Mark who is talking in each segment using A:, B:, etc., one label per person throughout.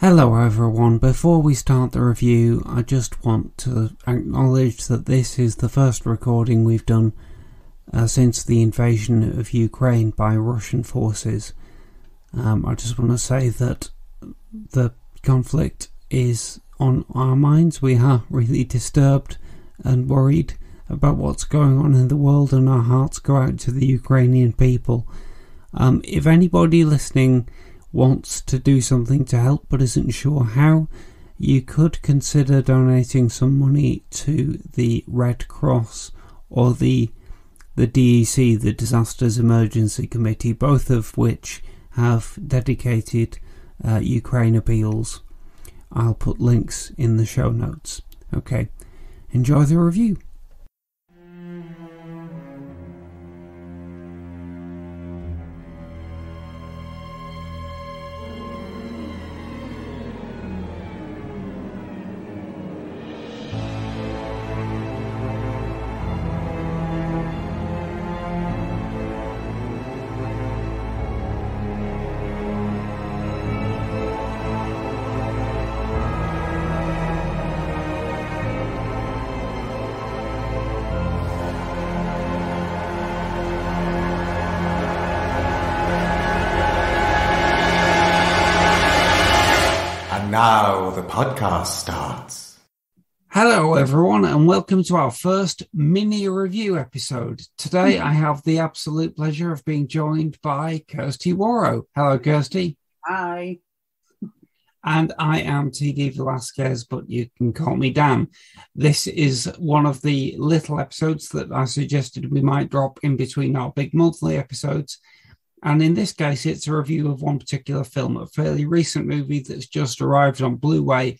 A: Hello everyone, before we start the review, I just want to acknowledge that this is the first recording we've done since the invasion of Ukraine by Russian forces. I just want to say that the conflict is on our minds. We are really disturbed and worried about what's going on in the world, and our hearts go out to the Ukrainian people. If anybody listening wants to do something to help but isn't sure how, you could consider donating some money to the Red Cross or the DEC, the Disasters Emergency Committee, both of which have dedicated Ukraine appeals. I'll put links in the show notes. Okay, enjoy the review.
B: Now the podcast starts.
A: Hello everyone, and welcome to our first mini review episode. Today I have the absolute pleasure of being joined by Kirsty Warrow. Hello Kirsty.
C: Hi.
A: And I am TD Velasquez, but you can call me Dan. This is one of the little episodes that I suggested we might drop in between our big monthly episodes. And in this case, it's a review of one particular film, a fairly recent movie that's just arrived on Blu-ray.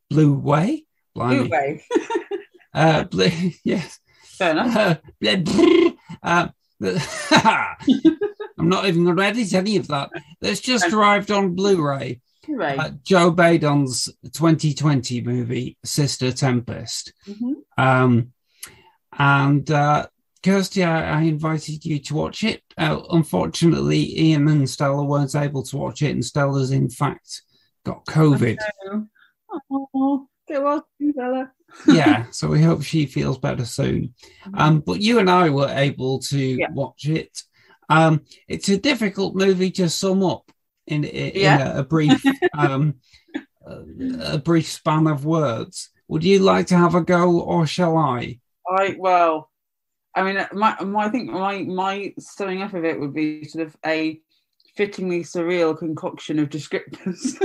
A: Blu-ray?
C: Blu-ray.
A: Yes.
C: Fair enough.
A: I'm not even going to edit any of that. That's just arrived on Blu-ray. Joe Badon's 2020 movie, Sister Tempest.
C: Mm-hmm.
A: Kirsty, I invited you to watch it. Unfortunately, Ian and Stella weren't able to watch it, and Stella's in fact got COVID.
C: Oh, get well, Stella.
A: Yeah, so we hope she feels better soon. But you and I were able to watch it. It's a difficult movie to sum up in a brief a brief span of words. Would you like to have a go, or shall I?
C: I mean, I think my summing up of it would be sort of a fittingly surreal concoction of descriptors.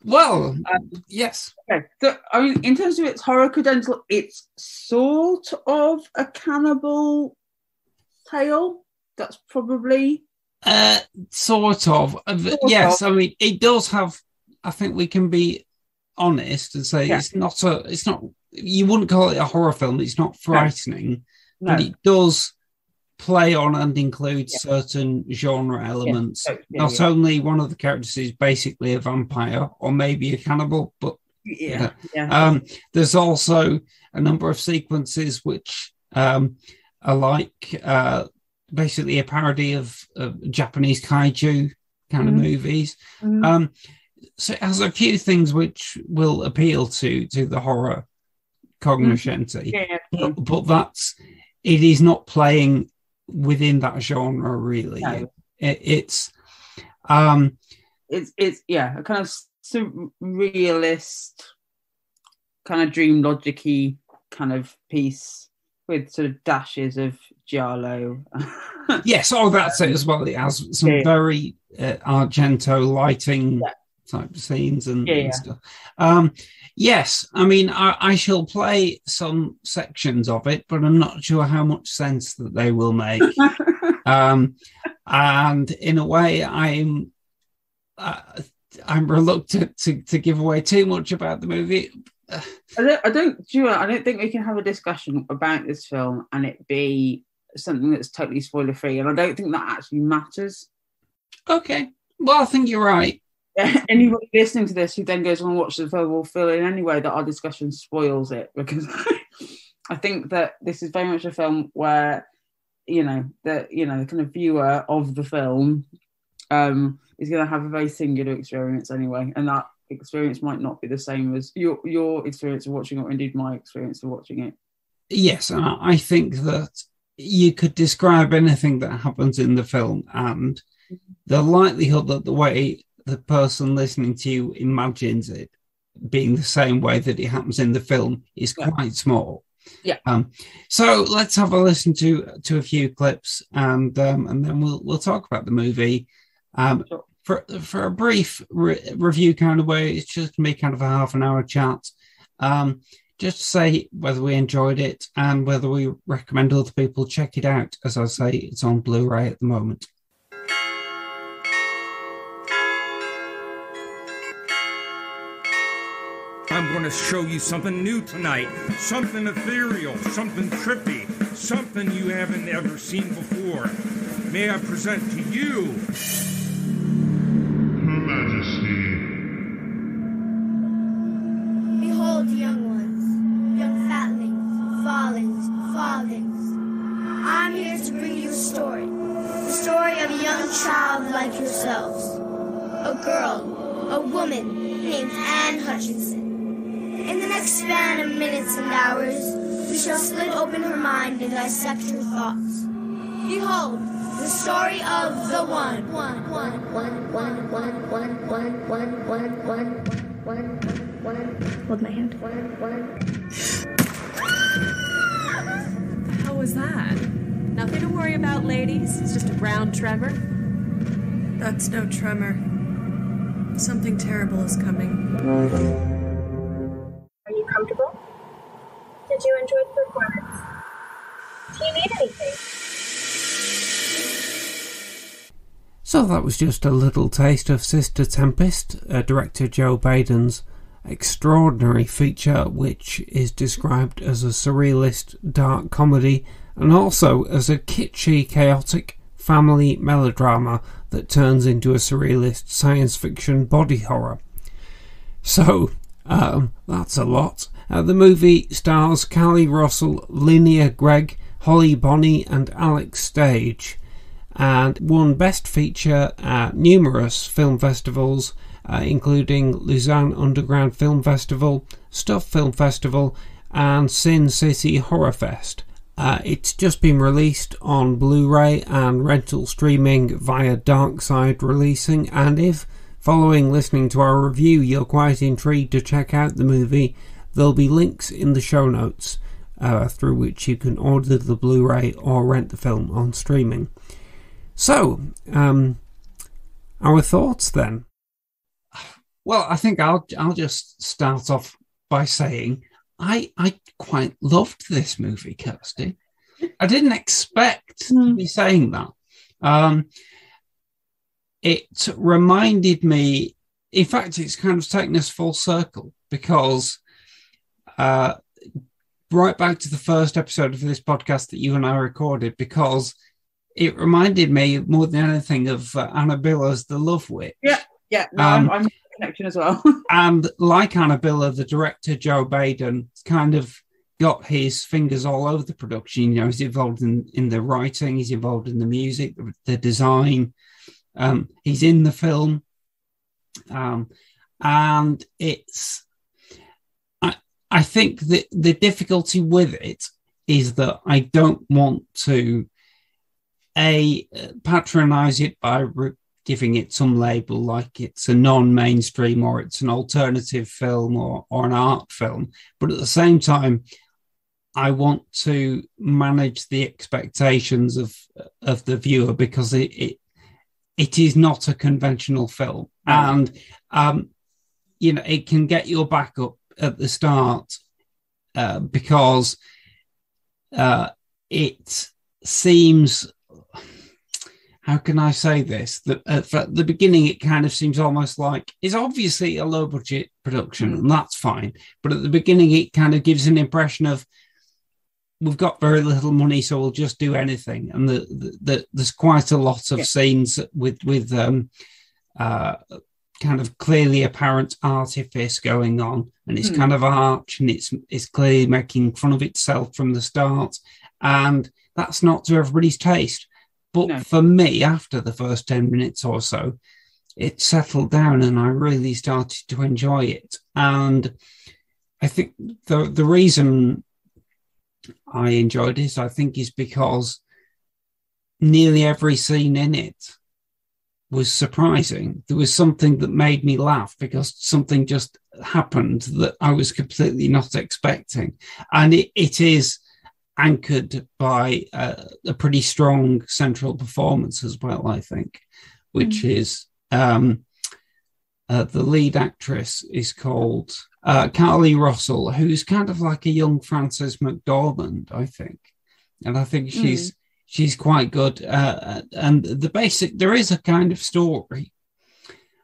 A: Well, yes.
C: Okay. So, I mean, in terms of its horror credential, it's sort of a cannibal tale. That's probably
A: sort of. Yes, I mean, it does have. I think we can be honest and say it's not. You wouldn't call it a horror film. It's not frightening. No. But it does play on and include certain genre elements. Not only one of the characters is basically a vampire or maybe a cannibal, but there's also a number of sequences which are like basically a parody of Japanese kaiju kind of movies. So it has a few things which will appeal to the horror cognoscente, but it is not playing within that genre really. No. It's a kind of surrealist, kind of dream logic-y kind of piece with sort of dashes of giallo. Yes, that's it as well. It has some very Argento lighting type scenes and stuff. Yes, I mean, I shall play some sections of it, but I'm not sure how much sense that they will make. And in a way, I'm reluctant to give away too much about the movie.
C: I don't think we can have a discussion about this film and it be something that's totally spoiler free, and I don't think that actually matters.
A: Okay, well, I think you're right.
C: Anybody listening to this who then goes on and watches the film will feel in any way that our discussion spoils it, because I think that this is very much a film where the kind of viewer of the film is going to have a very singular experience anyway, and that experience might not be the same as your experience of watching it, or indeed my experience of watching it.
A: Yes, and I think that you could describe anything that happens in the film, and the likelihood that the way the person listening to you imagines it being the same way that it happens in the film is quite small.
C: Yeah.
A: So let's have a listen to a few clips, and then we'll talk about the movie.
C: Sure.
A: For a brief review kind of way, it's just me kind of a half an hour chat. Just to say whether we enjoyed it and whether we recommend other people check it out. As I say, it's on Blu-ray at the moment.
D: I'm going to show you something new tonight. Something ethereal, something trippy, something you haven't ever seen before. May I present to you...
E: Her Majesty.
F: Behold, young ones, young fatlings, farthings. I'm here to bring you a story. The story of a young child like yourselves. A girl, a woman named Anne Hutchinson. In the next span of minutes and hours, we shall split open her mind and dissect her thoughts. Behold, the story of the one. Hold my hand.
G: How was that? Nothing to worry about, ladies. It's just a brown tremor.
H: That's no tremor. Something terrible is coming.
F: Are you comfortable? Did you enjoy the performance? Do you need anything?
A: So that was just a little taste of Sister Tempest, director Joe Badon's extraordinary feature, which is described as a surrealist dark comedy and also as a kitschy, chaotic family melodrama that turns into a surrealist science fiction body horror. So, that's a lot. The movie stars Callie Russell, Linnea Gregg, Holly Bonney and Alex Stage, and won Best Feature at numerous film festivals, including Lausanne Underground Film Festival, Stuff Film Festival and Sin City Horror Fest. It's just been released on Blu-ray and rental streaming via Darkside Releasing, and if, following listening to our review, you're quite intrigued to check out the movie, there'll be links in the show notes through which you can order the Blu-ray or rent the film on streaming. So, our thoughts then? Well, I think I'll just start off by saying I quite loved this movie, Kirsty. I didn't expect to be saying that. It reminded me, in fact, it's kind of taken us full circle, because right back to the first episode of this podcast that you and I recorded, because it reminded me more than anything of Annabilla's The Love Witch.
C: Yeah, no, I'm a connection as well.
A: And like Annabilla, the director Joe Badon kind of got his fingers all over the production. You know, he's involved in the writing, he's involved in the music, the design. He's in the film, and it's. I think that the difficulty with it is that I don't want to patronize it by giving it some label like it's a non-mainstream or it's an alternative film or an art film. But at the same time, I want to manage the expectations of the viewer, because it is not a conventional film. And, you know, it can get your back up at the start because it seems... How can I say this? That at the beginning, it kind of seems almost like it's obviously a low budget production, and that's fine. But at the beginning, it kind of gives an impression of we've got very little money, so we'll just do anything. And there's quite a lot of scenes with kind of clearly apparent artifice going on, and it's kind of arch, and it's clearly making fun of itself from the start, and that's not to everybody's taste. But for me, after the first 10 minutes or so, it settled down and I really started to enjoy it. And I think the reason I enjoyed it, I think, is because nearly every scene in it was surprising. There was something that made me laugh because something just happened that I was completely not expecting. And it is anchored by a pretty strong central performance as well, I think, which is the lead actress is called Carly Russell, who's kind of like a young Frances McDormand, I think. And I think she's quite good. And there is a kind of story.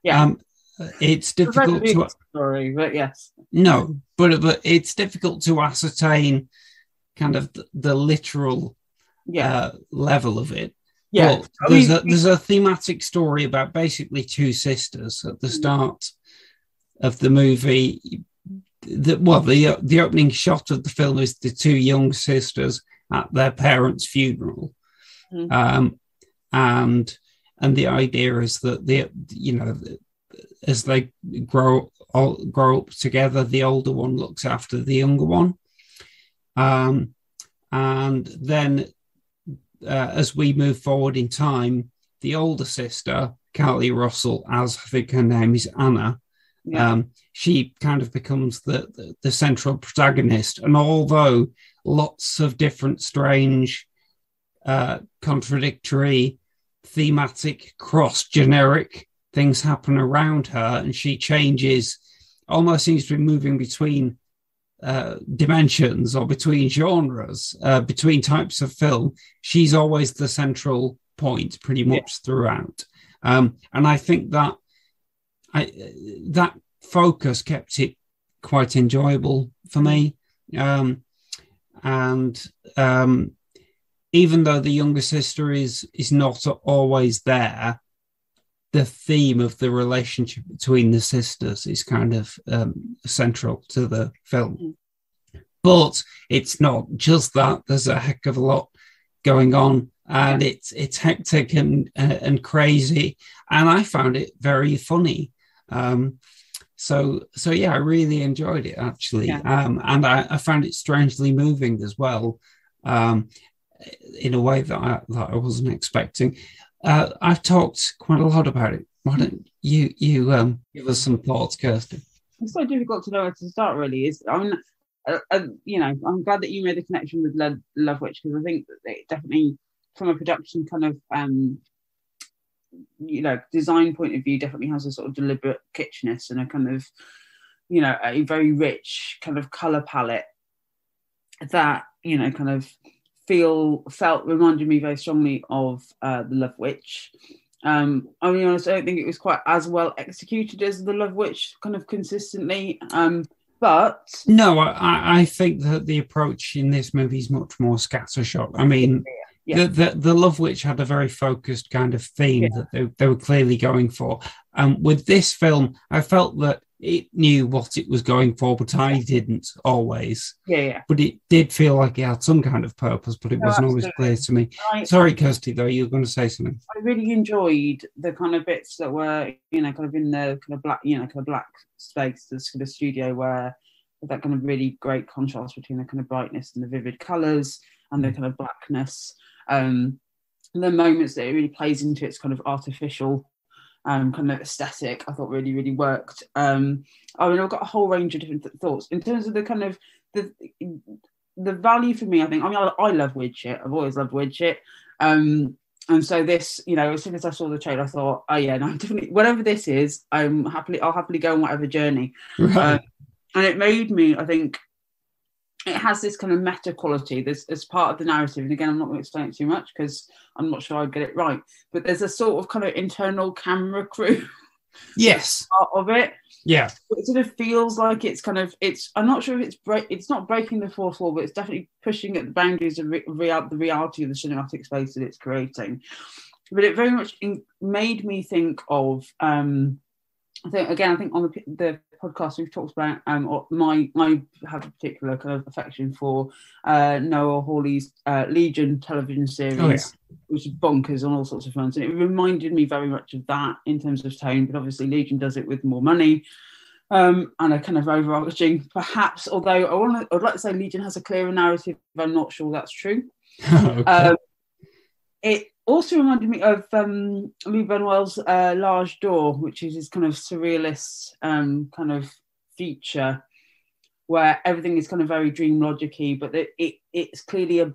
C: Yeah.
A: It's difficult to
C: story, but yes.
A: No, but it's difficult to ascertain kind of the literal level of it.
C: Yeah.
A: But there's a thematic story about basically two sisters at the start of the movie. The opening shot of the film is the two young sisters at their parents' funeral. And the idea is that as they grow up together, the older one looks after the younger one. And then as we move forward in time, the older sister, Carly Russell, as I think her name is Anna, she kind of becomes the central protagonist. And although lots of different strange, contradictory, thematic, cross-generic things happen around her, and she changes, almost seems to be moving between dimensions or between genres, between types of film, she's always the central point pretty much throughout. And I think that that focus kept it quite enjoyable for me. And even though the younger sister is not always there, the theme of the relationship between the sisters is kind of central to the film. But it's not just that. There's a heck of a lot going on, and it's hectic and crazy, and I found it very funny. So yeah, I really enjoyed it actually, and I found it strangely moving as well, in a way that I wasn't expecting. I've talked quite a lot about it. Why don't you give us some thoughts, Kirsty?
C: It's so difficult to know where to start. Really, I'm glad that you made the connection with Love Witch, because I think that it definitely, from a production kind of design point of view, definitely has a sort of deliberate kitschness and a kind of a very rich kind of color palette that kind of felt reminded me very strongly of the Love Witch. I'll be honest, I don't think it was quite as well executed as the Love Witch kind of consistently. But
A: no, I think that the approach in this movie is much more scattershot. I mean, the Love Witch had a very focused kind of theme that they were clearly going for. With this film, I felt that it knew what it was going for, but I didn't always. But it did feel like it had some kind of purpose, but it wasn't always clear to me. Sorry, Kirsty, though, you were going to say something.
C: I really enjoyed the kind of bits that were, kind of in the kind of black, kind of black space, the sort of studio, where that kind of really great contrast between the kind of brightness and the vivid colours and the kind of blackness. The moments that it really plays into its kind of artificial kind of aesthetic, I thought really, really worked. I've got a whole range of different thoughts in terms of the kind of the value for me. I love weird shit. I've always loved weird shit. And so this, as soon as I saw the trailer, I thought, oh yeah, no, definitely, whatever this is, I'll happily go on whatever journey.
A: Right.
C: And it made me, I think, it has this kind of meta quality as part of the narrative. And again, I'm not going to explain it too much because I'm not sure I'd get it right. But there's a sort of kind of internal camera crew.
A: Yes.
C: Part of it.
A: Yeah.
C: It sort of feels like I'm not sure if it's not breaking the fourth wall, but it's definitely pushing at the boundaries of the reality of the cinematic space that it's creating. But it very much made me think of I think on the podcast we've talked about, I have a particular kind of affection for Noah Hawley's Legion television series, which is bonkers on all sorts of fronts, and it reminded me very much of that in terms of tone. But obviously, Legion does it with more money and a kind of overarching, perhaps. Although I'd like to say Legion has a clearer narrative, I'm not sure that's true. It also reminded me of Lee Buñuel's Large Door, which is his kind of surrealist kind of feature where everything is kind of very dream logic-y, but it's clearly a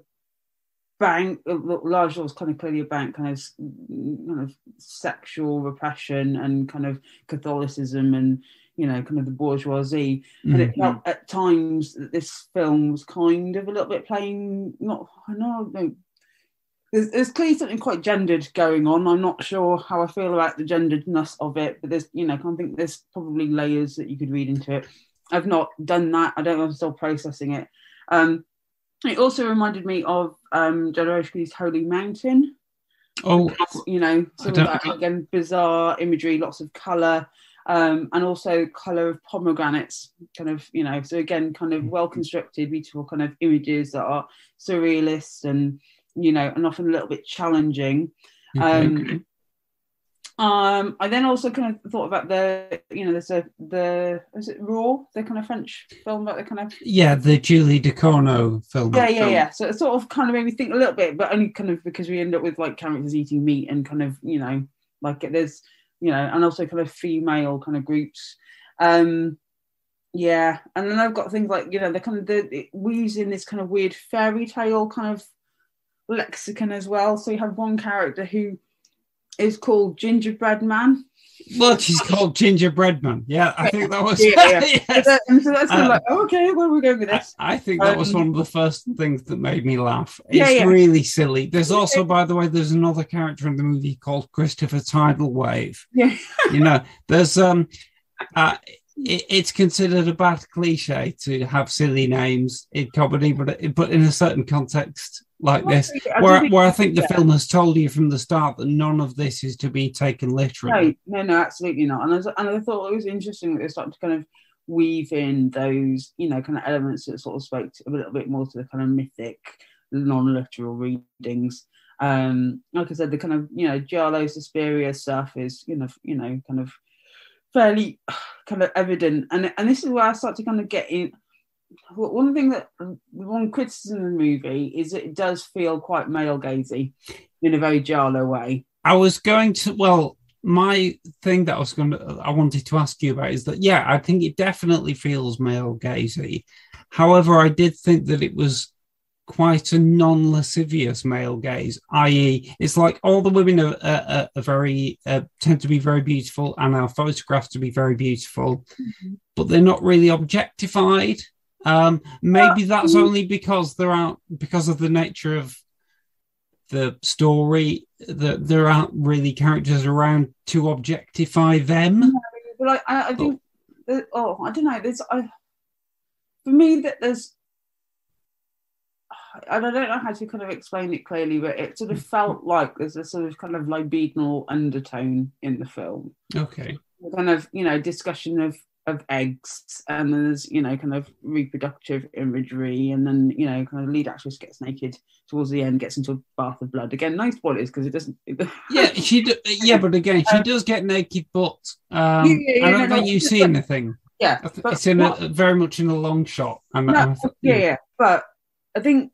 C: bank. Large Door is kind of clearly a bank, kind of sexual repression and kind of Catholicism and, you know, kind of the bourgeoisie. Mm-hmm. And it felt at times that this film was kind of a little bit playing, there's clearly something quite gendered going on. I'm not sure how I feel about the genderedness of it, but there's, you know, I think there's probably layers that you could read into it. I've not done that. I don't know, I'm still processing it. It also reminded me of Jodorowsky's Holy Mountain. Oh, you know, sort of that, again, bizarre imagery, lots of colour, and also colour of pomegranates, kind of, you know, so again, kind of well-constructed, beautiful kind of images that are surrealist and, you know, and often a little bit challenging. I then also kind of thought about the, you know, is it Raw, the kind of French film about the kind of... Yeah,
A: the Julie Ducournau film.
C: Yeah. So it sort of kind of made me think a little bit, but only kind of because we end up with like characters eating meat and kind of, you know, like there's, you know, and also kind of female kind of groups. Yeah, and then I've got things like, you know, it weaves in this kind of weird fairy tale kind of lexicon as well. So you have one character who is called Gingerbread Man.
A: Well, she's called Gingerbread Man. Yeah, I think that was...
C: Yes. And so that's kind of like, okay, where are we going with this?
A: I think that was one of the first things that made me laugh. It's really silly. There's also, by the way, there's another character in the movie called Christopher Tidal Wave. Yeah. You know, there's... it's considered a bad cliche to have silly names in comedy, but in a certain context like this, where I think the film has told you from the start that none of this is to be taken literally.
C: No, absolutely not. And I thought it was interesting that they started to kind of weave in those, you know, kind of elements that sort of spoke a little bit more to the kind of mythic, non-literal readings. Like I said, the kind of, you know, Giallo Suspiria stuff is, you know, kind of fairly kind of evident, and this is where I start to kind of get in. One criticism of the movie is that it does feel quite male gazy in a very Giallo way.
A: My thing that I wanted to ask you about is that, yeah, I think it definitely feels male gazy. However, I did think that it was quite a non-lascivious male gaze, i.e. it's like all the women are very tend to be very beautiful and are photographed to be very beautiful, but they're not really objectified. Maybe that's only because because of the nature of the story, that there aren't really characters around to objectify them.
C: No, but I think I don't know, for me that there's, and I don't know how to kind of explain it clearly, but it sort of felt like there's a sort of kind of libidinal undertone in the film.
A: Okay.
C: Kind of, you know, discussion of eggs, and there's, you know, kind of reproductive imagery, and then, you know, kind of lead actress gets naked towards the end, gets into a bath of blood. Again, no spoilers because it doesn't...
A: but again, she does get naked, but I don't think you see anything.
C: Yeah.
A: It's very much in a long shot.
C: But I think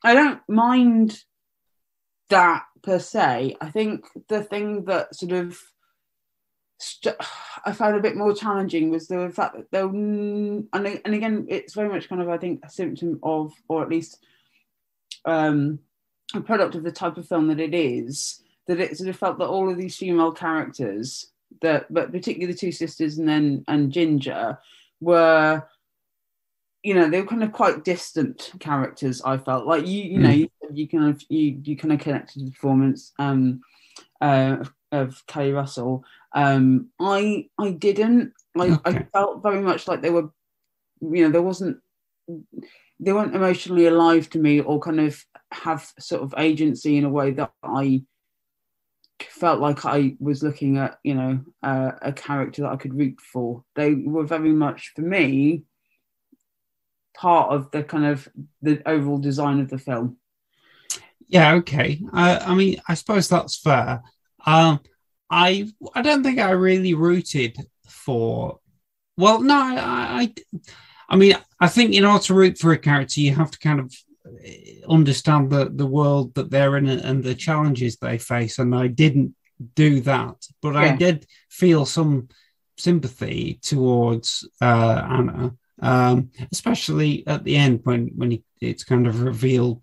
C: I don't mind that per se. I think the thing that sort of I found a bit more challenging was the fact that and again, it's very much kind of, I think, a symptom of, or at least a product of the type of film that it is, that it sort of felt that all of these female characters, but particularly the two sisters and Ginger, were, you know, they were kind of quite distant characters. I felt like you kind of connected to the performance of Kelly Russell. I didn't. I felt very much like they were, you know, they weren't emotionally alive to me, or kind of have sort of agency in a way that I felt like I was looking at, a character that I could root for. They were very much, for me, part of the kind of the overall design of the film.
A: Yeah, okay. I mean, I suppose that's fair. I don't think I really rooted for. Well, no, I mean, I think in order to root for a character, you have to kind of understand the world that they're in and the challenges they face. And I didn't do that, but I did feel some sympathy towards Anna, especially at the end when it's kind of revealed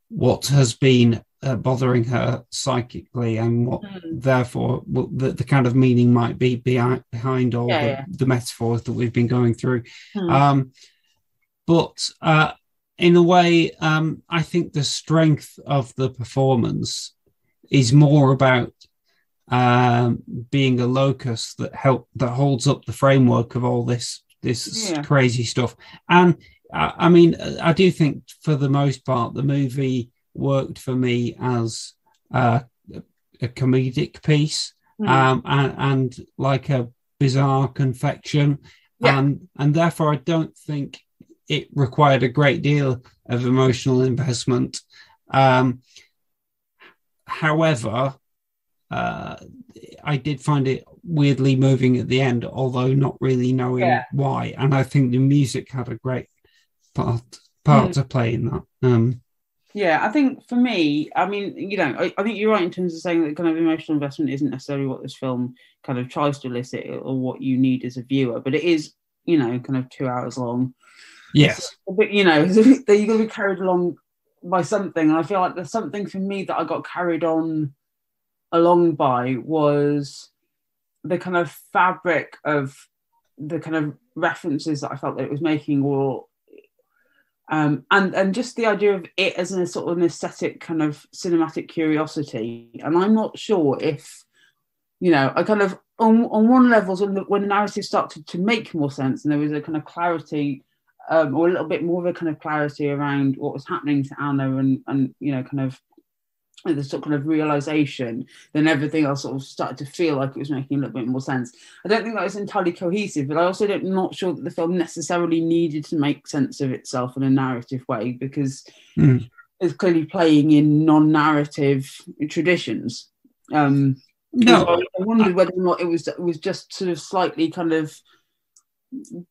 A: what has been bothering her psychically and what therefore the kind of meaning might be behind all the metaphors that we've been going through. But in a way, I think the strength of the performance is more about being a locus that holds up the framework of all this crazy stuff. And I mean, I do think for the most part, the movie worked for me as a comedic piece and like a bizarre confection. And therefore, I don't think it required a great deal of emotional investment. However, I did find it weirdly moving at the end, although not really knowing why. And I think the music had a great part to play in that.
C: I think for me, I mean, I think you're right in terms of saying that kind of emotional investment isn't necessarily what this film kind of tries to elicit or what you need as a viewer, but it is, kind of 2 hours long.
A: Yes.
C: So, but, you're going to be carried along by something. And I feel like there's something for me that I got carried along by was the kind of fabric of the kind of references that I felt that it was making, or and just the idea of it as a sort of an aesthetic kind of cinematic curiosity. And I'm not sure if, I kind of on one level, when the narrative started to make more sense and there was a kind of clarity, or a little bit more of a kind of clarity around what was happening to Anna and kind of the sort of kind of realization, then everything else sort of started to feel like it was making a little bit more sense. I don't think that was entirely cohesive, but I also not sure that the film necessarily needed to make sense of itself in a narrative way, because it's clearly playing in non-narrative traditions. I wondered whether or not it was just sort of slightly kind of,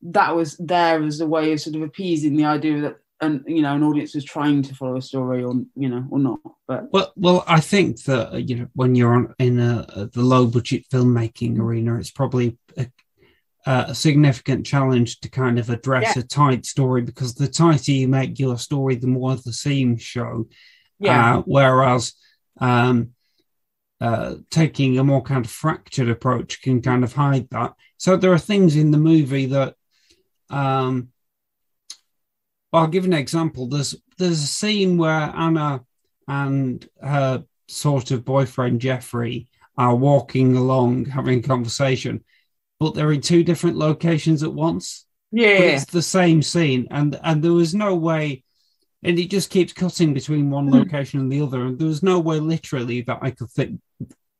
C: that was there as a way of sort of appeasing the idea that an audience was trying to follow a story, or not. But
A: well, I think that when you're in the low budget filmmaking arena, it's probably a significant challenge to kind of address a tight story, because the tighter you make your story, the more the seams show. Whereas taking a more kind of fractured approach can kind of hide that. So there are things in the movie that. I'll give an example. There's a scene where Anna and her sort of boyfriend Jeffrey are walking along having a conversation, but they're in two different locations at once. But it's the same scene, and there was no way, and it just keeps cutting between one location and the other, and there was no way literally that I could think,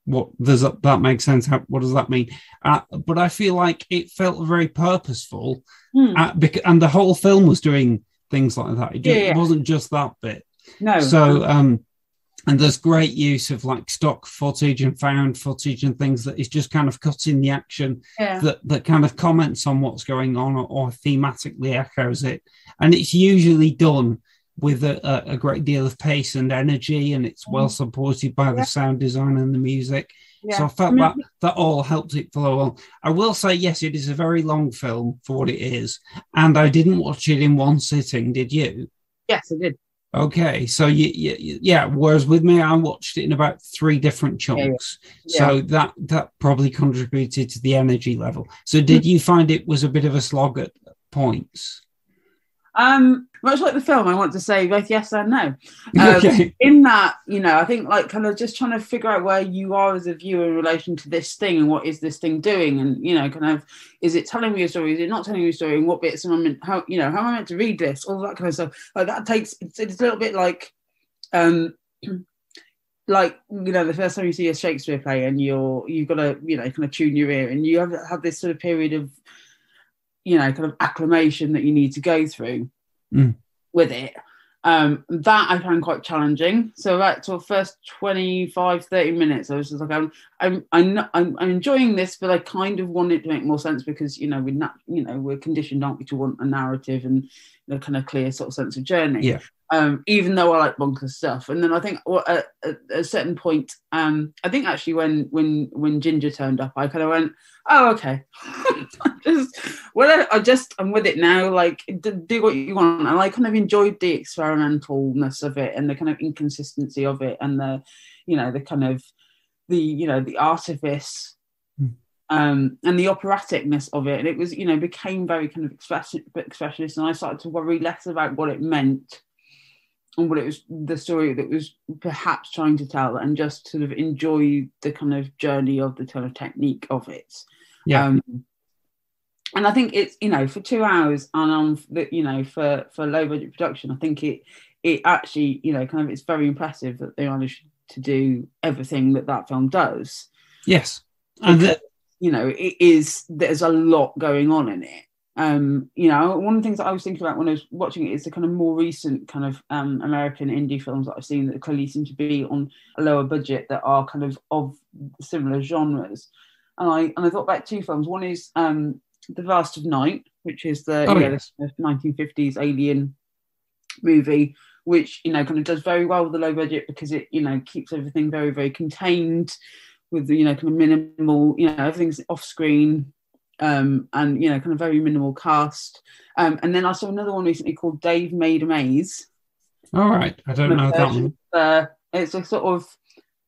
A: that makes sense. What does that mean? But I feel like it felt very purposeful, and the whole film was doing things like that. It wasn't just that bit.
C: No.
A: So, and there's great use of like stock footage and found footage and things that is just kind of cutting the action that kind of comments on what's going on or thematically echoes it. And it's usually done with a great deal of pace and energy, and it's well supported by the sound design and the music. So I felt that all helped it flow on. I will say, yes, it is a very long film for what it is, and I didn't watch it in one sitting. Did you?
C: Yes, I did.
A: Okay, so whereas with me, I watched it in about 3 different chunks. So that probably contributed to the energy level. So did you find it was a bit of a slog at points?
C: Much like the film, I want to say both yes and no.
A: Okay.
C: In that, I think like kind of just trying to figure out where you are as a viewer in relation to this thing, and what is this thing doing, and kind of, is it telling me a story? Is it not telling me a story? And what bits am I meant? How am I meant to read this? All that kind of stuff. Like that takes. It's a little bit like, like, you know, the first time you see a Shakespeare play and you've got to, you know, kind of tune your ear, and you have this sort of period of, you know, kind of acclimation that you need to go through with it. That I found quite challenging. So that sort of first 25-30 minutes, I was just like, I'm enjoying this, but I kind of want it to make more sense, because, you know, we're conditioned, aren't we, to want a narrative and a kind of clear sort of sense of journey.
A: Yeah.
C: Even though I like bonkers stuff. And then I think at a certain point, I think actually when Ginger turned up, I kind of went, oh, okay. I'm with it now. Like, do what you want. And I kind of enjoyed the experimentalness of it and the kind of inconsistency of it, and the, you know, the kind of the artifice and the operaticness of it. And it was, you know, became very kind of expressionist, and I started to worry less about what it meant and what it was, the story that was perhaps trying to tell, and just sort of enjoy the kind of journey of the kind of technique of it. Yeah. And I think it's, you know, for 2 hours and you know, for low budget production, I think it actually, you know, kind of, it's very impressive that they managed to do everything that film does.
A: Yes.
C: And you know, there's a lot going on in it. You know, one of the things that I was thinking about when I was watching it is the kind of more recent kind of American indie films that I've seen that clearly seem to be on a lower budget, that are kind of similar genres. And I thought about 2 films. One is The Vast of Night, which is the 1950s alien movie, which, you know, kind of does very well with the low budget, because it, you know, keeps everything very, very contained, with the, you know, kind of minimal, you know, everything's off screen. And, you know, kind of very minimal cast. And then I saw another one recently called Dave Made a Maze.
A: All right. I don't know that one.
C: It's a sort of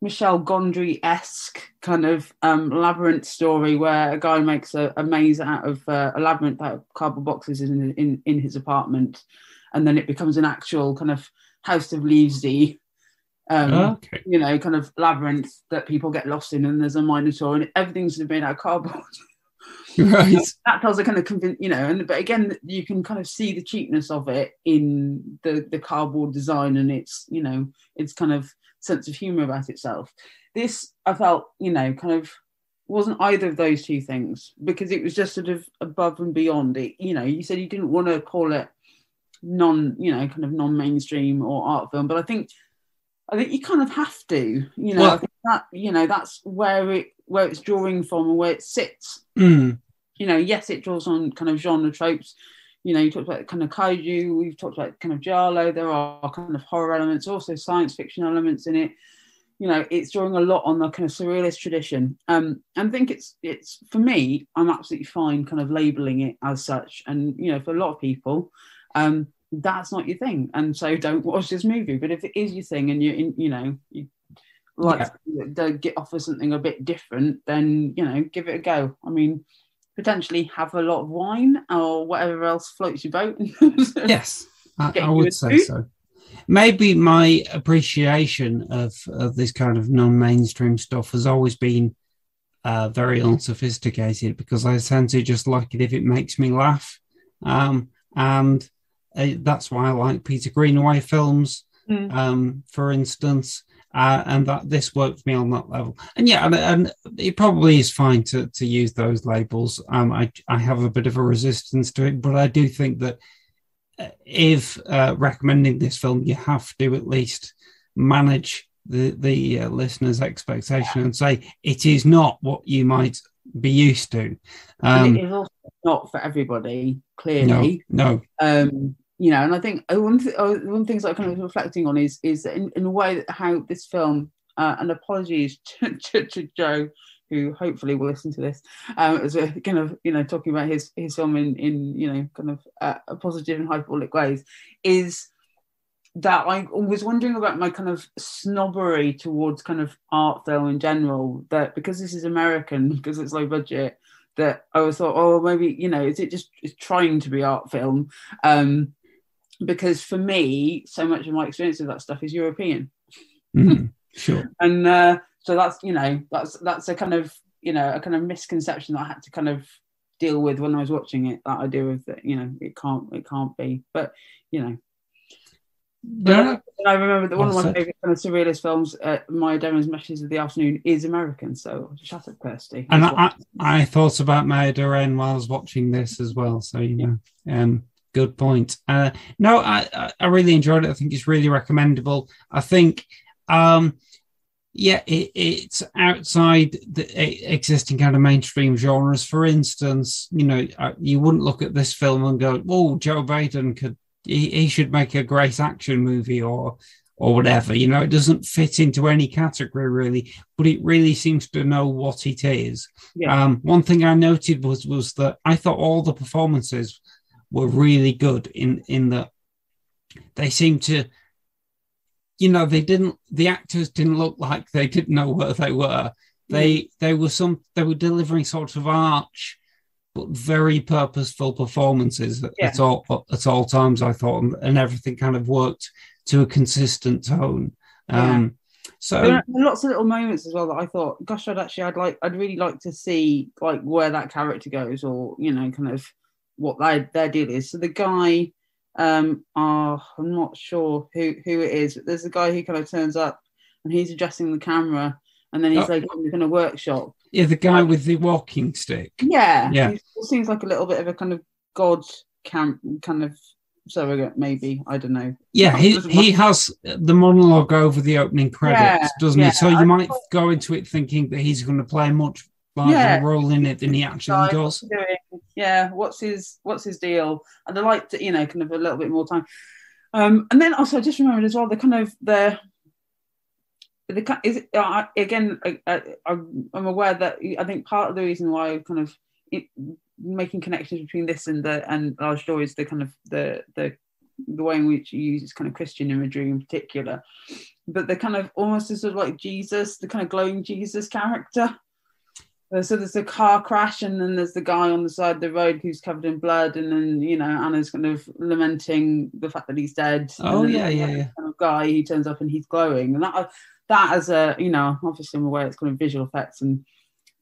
C: Michel Gondry-esque kind of labyrinth story, where a guy makes a maze out of a labyrinth out of cardboard boxes in his apartment. And then it becomes an actual kind of House of Leaves-y, you know, kind of labyrinth that people get lost in. And there's a Minotaur, and everything's made out of cardboard.
A: Right.
C: That tells a kind of you know, but again, you can kind of see the cheapness of it in the cardboard design, and it's, you know, it's kind of sense of humor about itself. This, I felt, you know, kind of wasn't either of those 2 things, because it was just sort of above and beyond it. You know, you said you didn't want to call it non-mainstream or art film, but I think you kind of have to, you know. Well, I think that, you know, that's where it's drawing from and where it sits. You know, yes, it draws on kind of genre tropes. You know, you talked about kind of kaiju, we've talked about kind of giallo, there are kind of horror elements, also science fiction elements in it. You know, it's drawing a lot on the kind of surrealist tradition. And I think it's for me, I'm absolutely fine kind of labeling it as such. And, you know, for a lot of people, that's not your thing, and so don't watch this movie. But if it is your thing, and you like to get off of something a bit different, then, you know, give it a go. I mean, potentially have a lot of wine or whatever else floats your boat.
A: Yes, I would say so. Maybe my appreciation of this kind of non-mainstream stuff has always been very unsophisticated, because I tend to just like it if it makes me laugh. And that's why I like Peter Greenaway films, for instance. And that this worked for me on that level. And yeah, and it probably is fine to use those labels. I have a bit of a resistance to it, but I do think that if recommending this film, you have to at least manage the listener's expectation and say it is not what you might be used to.
C: And it is also not for everybody, clearly.
A: No.
C: You know, and I think one of the things I'm kind of reflecting on is that in a way how this film, and apologies to Joe, who hopefully will listen to this, as we're kind of, you know, talking about his film in you know, kind of a positive and hyperbolic ways, is that I was wondering about my kind of snobbery towards kind of art film in general, that because this is American, because it's low budget, that I always thought, oh, maybe, you know, is it just trying to be art film? Because for me, so much of my experience of that stuff is European.
A: Sure.
C: And so that's, you know, that's a kind of, you know, a kind of misconception that I had to kind of deal with when I was watching it, that idea of that, you know, it can't be, but, you know.
A: No,
C: I remember that one of my favourite kind of surrealist films, Maya Damon's Meshes of the Afternoon, is American. So shut up, Kirsty.
A: And I thought about Maya Deren while I was watching this as well. So, good point. No, I really enjoyed it. I think it's really recommendable. I think, it's outside the existing kind of mainstream genres. For instance, you wouldn't look at this film and go, "Oh, Joe Badon he should make a great action movie," or whatever. It doesn't fit into any category really, but it really seems to know what it is. Yeah. One thing I noted was that I thought all the performances were really good in that they seemed to, the actors didn't look like they didn't know where they were. They were delivering sort of arch but very purposeful performances at all times, I thought, and everything kind of worked to a consistent tone. So
C: there are lots of little moments as well that I thought, gosh, I'd really like to see like where that character goes, or kind of what their deal is. So the guy, I'm not sure who it is, but there's a guy who kind of turns up and he's adjusting the camera, and then he's like in a workshop.
A: Yeah, the guy with the walking stick.
C: Yeah. It seems like a little bit of a kind of god kind of surrogate, maybe. I don't know.
A: Yeah, he has the monologue over the opening credits, doesn't he? So you might go into it thinking that he's going to play a much larger role in it than he actually does.
C: What's his deal? And I like to, kind of a little bit more time. And then also I just remembered as well I'm aware that I think part of the reason why kind of making connections between this and Large Door is the kind of the way in which he uses kind of Christian imagery in particular, but the kind of almost sort of like Jesus, the kind of glowing Jesus character. So there's a car crash, and then there's the guy on the side of the road who's covered in blood, and then Anna's kind of lamenting the fact that he's dead.
A: Oh yeah.
C: Kind of guy, he turns up and he's glowing, and that as a obviously I'm aware it's kind of visual effects and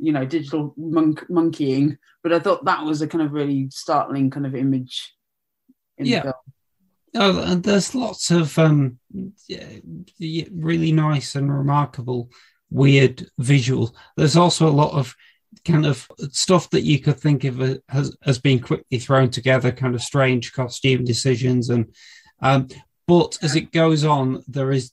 C: digital monkeying, but I thought that was a kind of really startling kind of image in the film.
A: Oh, and there's lots of really nice and remarkable weird visual. There's also a lot of kind of stuff that you could think of as being quickly thrown together, kind of strange costume decisions, and but as it goes on, there's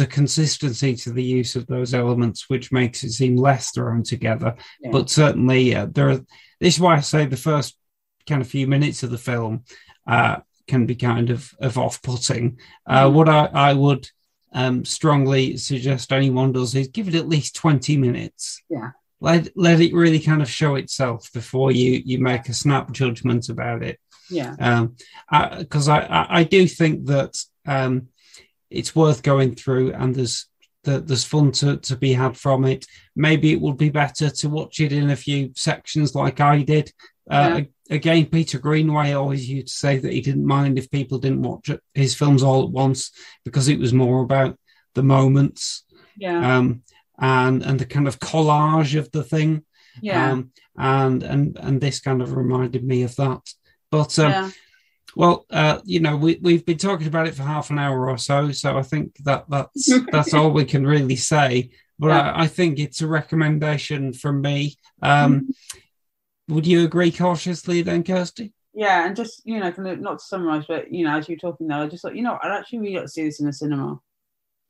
A: a consistency to the use of those elements, which makes it seem less thrown together. Yeah. But certainly, this is why I say the first kind of few minutes of the film can be kind of off-putting. What I would strongly suggest anyone does is give it at least 20 minutes.
C: Yeah.
A: Let it really kind of show itself before you make a snap judgment about it.
C: Yeah.
A: Because I do think that it's worth going through, and there's fun to be had from it. Maybe it would be better to watch it in a few sections like I did. Again, Peter Greenaway always used to say that he didn't mind if people didn't watch his films all at once, because it was more about the moments and the kind of collage of the thing. And this kind of reminded me of that. But well, we've been talking about it for half an hour or so I think that's all we can really say. But I think it's a recommendation from me. Would you agree cautiously then, Kirsty?
C: Yeah, and just, kind of not to summarise, but, as you're talking there, I just thought, I'd actually really like to see this in the cinema.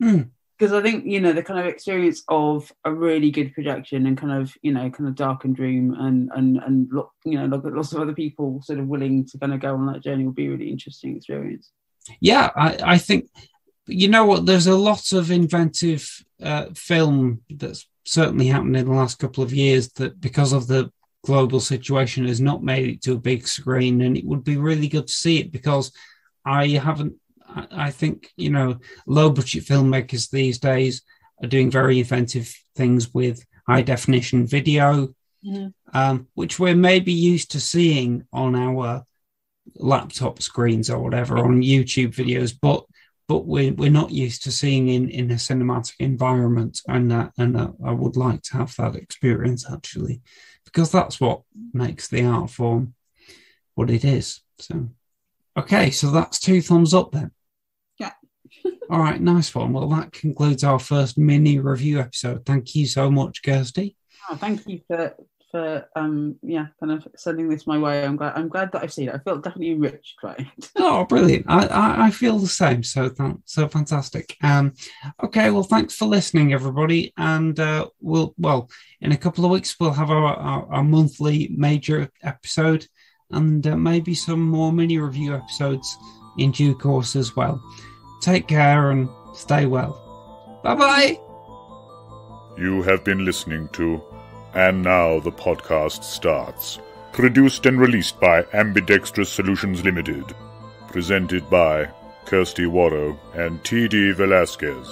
C: Because I think, the kind of experience of a really good projection and kind of darkened room and look at lots of other people sort of willing to kind of go on that journey will be a really interesting experience. Yeah,
A: I think, there's a lot of inventive film that's certainly happened in the last couple of years that, because of the global situation, has not made it to a big screen, and it would be really good to see it, because I think, low budget filmmakers these days are doing very inventive things with high definition video, which we're maybe used to seeing on our laptop screens or whatever, on YouTube videos, but we're not used to seeing in a cinematic environment, and I would like to have that experience, actually, because that's what makes the art form what it is. So, Okay, so that's 2 thumbs up then.
C: Yeah.
A: All right, nice one. Well, that concludes our first mini review episode. Thank you so much, Kirsty.
C: Oh, thank you for kind of sending this my way. I'm glad that I've seen it. I felt definitely enriched by it.
A: Oh, brilliant. I feel the same. So fantastic. Okay, well, thanks for listening, everybody. And in a couple of weeks, we'll have our monthly major episode and maybe some more mini review episodes in due course as well. Take care and stay well. Bye-bye.
E: You have been listening to And Now the Podcast Starts. Produced and released by Ambidextrous Solutions Limited. Presented by Kirsty Warrow and T.D. Velasquez.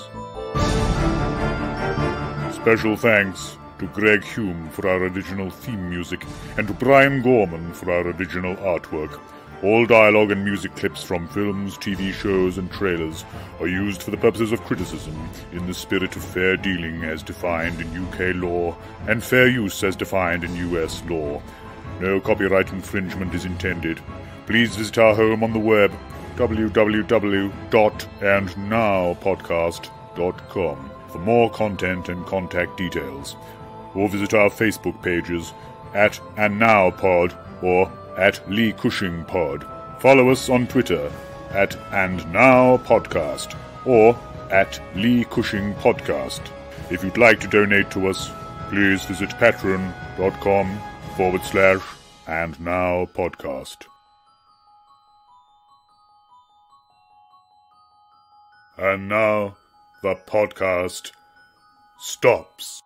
E: Special thanks to Greg Hume for our original theme music and to Brian Gorman for our original artwork. All dialogue and music clips from films, TV shows, and trailers are used for the purposes of criticism in the spirit of fair dealing as defined in UK law and fair use as defined in US law. No copyright infringement is intended. Please visit our home on the web, www.andnowpodcast.com, for more content and contact details. Or visit our Facebook pages at AndNowPod or at Lee Cushing Pod. Follow us on Twitter at AndNowPodcast or at Lee Cushing Podcast. If you'd like to donate to us, please visit patreon.com/AndNowPodcast. And now the podcast stops.